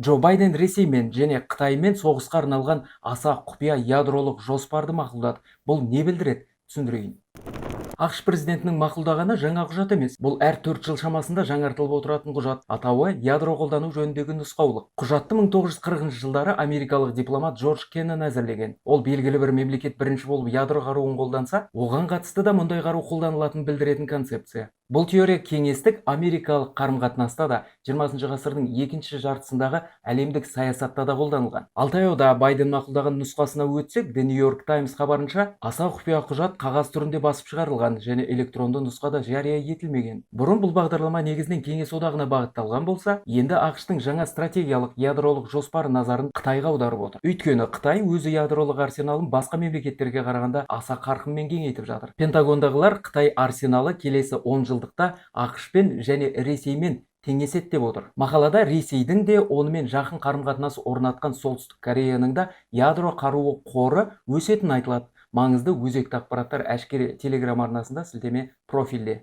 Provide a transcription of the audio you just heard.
Джо Байден Ресеймен және Қытаймен соғысқа арналған аса құпия ядролық жоспарды мақұлдады. Бұл не білдіреді? Түсіндірейін. ақш президентінің мақұлдағаны жаңа құжат емес. Бұл әр 4 жыл шамасында жаңартылып отыратын құжат. Атауы ядро қолдану жөніндегі нұсқаулық. Құжатты 1940 жылдары америкалық дипломат Джордж Кеннон әзірлеген. Ол белгілі бір мемлекет бірінші болып ядро қаруын қолданса, оған қатысты да мұндай қару қолданылатынын білдіретін концепция. Бұл теория кеңестік америкалық қарым-қатынаста да 20 ғасырдың екінші жартысындағы әлемдік саясатта да қолданылған. Ал таяуда Байден мақұлдаған нұсқасына өтсек, The New York Times хабарынша, аса құпия құжат қағаз түрінде басып шығарылған және электронды нұсқада жария етілмеген. Бұрын бұл бағдарлама негізінен Кеңес одағына бағытталған болса, енді ақш-тың жаңа стратегиялық ядролық жоспары назарын Қытайға аударып отыр. Өйткені Қытай өзі ядролық арсеналын басқа мемлекеттерге қарағанда аса қарқынмен кеңейтіп жатыр. Пентагондағылар Қытай арсеналы келесі 10 жылдықта ақш-пен және Ресеймен теңеседі деп отыр. Мақалада Ресейдің де онымен жақын қарым-қатынас орнатқан Солтүстік Кореяның да ядро қаруы қоры өсетіні айтылады. Маңызды өзекті ақпараттар әшкере Телеграм арнасында сілтеме профильде.